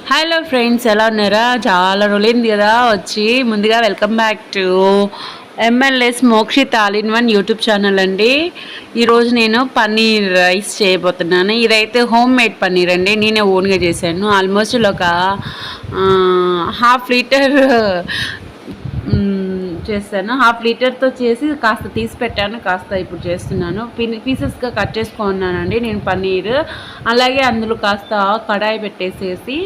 Hello friends, ఎలా ఉన్నారా? చాలా రోజులైంది కదా వచ్చి. ముందుగా welcome back to MLS Mokshith all in one YouTube channel అండి. ఈరోజు నేను పన్నీర్ రైస్ చేయబోతున్నాను. ఇదైతే హోమ్ మేడ్ పన్నీర్ అండి, నేనే ఓన్గా చేశాను. ఆల్మోస్ట్ ఒక హాఫ్ లీటర్ చేస్తాను. హాఫ్ లీటర్తో చేసి కాస్త తీసి పెట్టాను, కాస్త ఇప్పుడు చేస్తున్నాను. పీసెస్గా కట్ చేసుకున్నానండి నేను పన్నీర్. అలాగే అందులో కాస్త కడాయి పెట్టేసేసి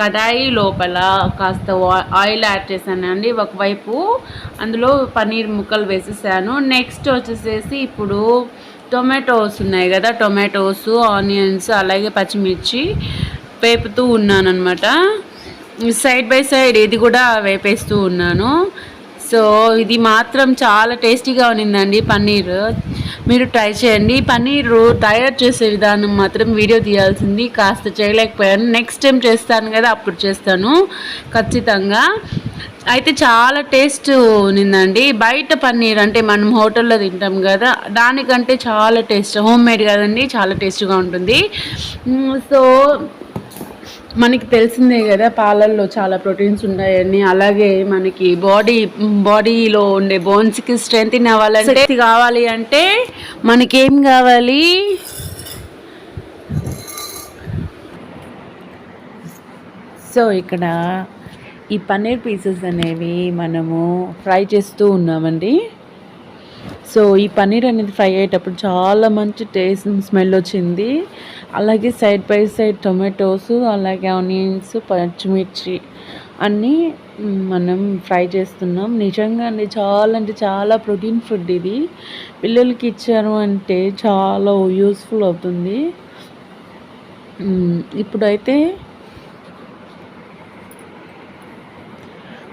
కడాయి లోపల కాస్త ఆయిల్ యాడ్ చేశానండి. ఒకవైపు అందులో పన్నీర్ ముక్కలు వేసేసాను. నెక్స్ట్ వచ్చేసేసి ఇప్పుడు టొమాటోస్ ఉన్నాయి కదా, టొమాటోస్, ఆనియన్స్, అలాగే పచ్చిమిర్చి వేపుతూ ఉన్నాను అనమాట. సైడ్ బై సైడ్ ఇది కూడా వేపేస్తూ ఉన్నాను. సో ఇది మాత్రం చాలా టేస్టీగా ఉన్నిందండి పన్నీర్. మీరు ట్రై చేయండి. పన్నీరు తయారు చేసే విధానం మాత్రం వీడియో తీయాల్సింది, కాస్త చేయలేకపోయాను. నెక్స్ట్ టైం చేస్తాను కదా, అప్పుడు చేస్తాను ఖచ్చితంగా. అయితే చాలా టేస్ట్ ఉన్నిందండి. బయట పన్నీర్ అంటే మనం హోటల్లో తింటాం కదా, దానికంటే చాలా టేస్ట్. హోమ్ మేడ్ కదండి, చాలా టేస్ట్గా ఉంటుంది. సో మనకి తెలిసిందే కదా, పాలల్లో చాలా ప్రోటీన్స్ ఉంటాయని. అలాగే మనకి బాడీలో ఉండే బోన్స్కి స్ట్రెంత్ అవ్వాలంటే కావాలి అంటే మనకేం కావాలి? సో ఇక్కడ ఈ పన్నీర్ పీసెస్ అనేవి మనము ఫ్రై చేస్తూ ఉన్నామండి. సో ఈ పన్నీర్ అనేది ఫ్రై అయ్యేటప్పుడు చాలా మంచి టేస్ట్, స్మెల్ వచ్చింది. అలాగే సైడ్ బై సైడ్ టొమాటోస్, అలాగే ఆనియన్స్, పచ్చిమిర్చి అన్నీ మనం ఫ్రై చేస్తున్నాం. నిజంగా అండి చాలా అంటే చాలా ప్రోటీన్ ఫుడ్ ఇది. పిల్లలకి ఇచ్చారు అంటే చాలా యూస్ఫుల్ అవుతుంది. ఇప్పుడైతే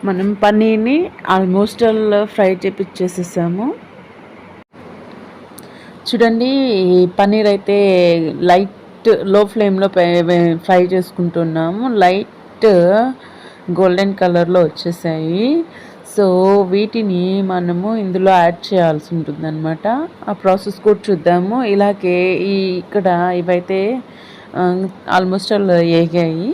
మనం పన్నీర్ని ఆల్మోస్ట్ ఫ్రై చేపించేసేసాము. చూడండి, పన్నీర్ అయితే లైట్ లో ఫ్లేమ్లో ఫ్రై చేసుకుంటున్నాము. లైట్ గోల్డెన్ కలర్లో వచ్చేసాయి. సో వీటిని మనము ఇందులో యాడ్ చేయాల్సి ఉంటుందన్నమాట. ఆ ప్రాసెస్ కూడా చూద్దాము. ఇలాగే ఇక్కడ ఇవైతే ఆల్మోస్ట్ వేగాయి.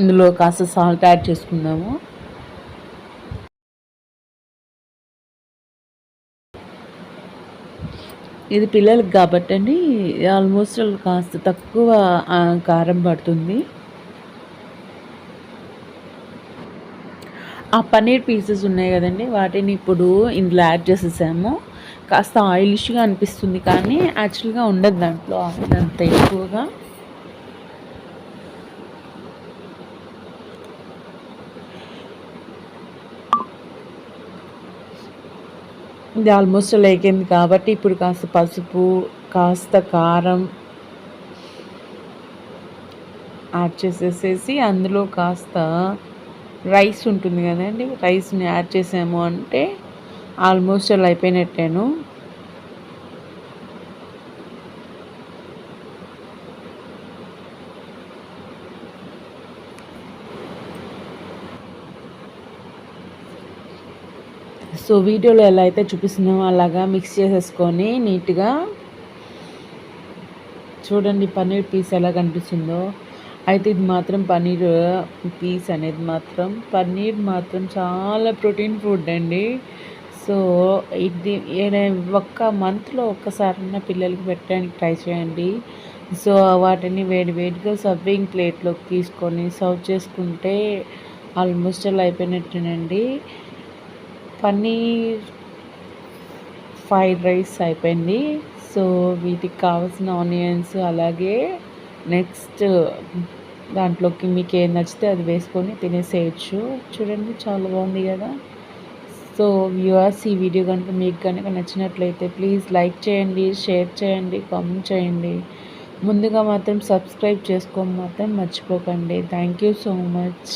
ఇందులో కాస్త సాల్ట్ యాడ్ చేసుకుందాము. ఇది పిల్లలకి కాబట్టి అండి ఆల్మోస్ట్ కాస్త తక్కువ కారం పడుతుంది. ఆ పన్నీర్ పీసెస్ ఉన్నాయి కదండి, వాటిని ఇప్పుడు ఇందులో యాడ్ చేసేసాము. కాస్త ఆయిలిష్గా అనిపిస్తుంది కానీ యాక్చువల్గా ఉండదు దాంట్లో ఆయిల్ అంత ఎక్కువగా. ఇది ఆల్మోస్ట్ లేకింది కాబట్టి ఇప్పుడు కాస్త పసుపు, కాస్త కారం యాడ్ చేసేసేసి అందులో కాస్త రైస్ ఉంటుంది కదండి, రైస్ని యాడ్ చేసాము అంటే ఆల్మోస్ట్ అలా అయిపోయినట్టేను. సో వీడియోలో ఎలా అయితే చూపిస్తున్నామో అలాగా మిక్స్ చేసేసుకొని నీట్గా చూడండి పన్నీర్ పీస్ ఎలా కనిపిస్తుందో. అయితే ఇది మాత్రం పన్నీర్ పీస్ అనేది మాత్రం పన్నీర్ మాత్రం చాలా ప్రోటీన్ ఫుడ్ అండి. సో ఇది ఒక్క మంత్లో ఒక్కసారైనా పిల్లలకి పెట్టడానికి ట్రై చేయండి. సో వాటిని వేడివేడిగా సర్వింగ్ ప్లేట్లోకి తీసుకొని సర్వ్ చేసుకుంటే ఆల్మోస్ట్ అలా అయిపోయినట్టేనండి. పన్నీర్ ఫ్రైడ్ రైస్ అయిపోయింది. సో వీటికి కావాల్సిన ఆనియన్స్, అలాగే నెక్స్ట్ దాంట్లోకి మీకు ఏం నచ్చితే అది వేసుకొని తినేసేయచ్చు. చూడండి చాలా బాగుంది కదా. సో వ్యూవర్స్, ఈ వీడియో కనుక మీకు కనుక నచ్చినట్లయితే ప్లీజ్ లైక్ చేయండి, షేర్ చేయండి, కామెంట్ చేయండి. ముందుగా మాత్రం సబ్స్క్రైబ్ చేసుకోవడం మాత్రం మర్చిపోకండి. Thank you so much.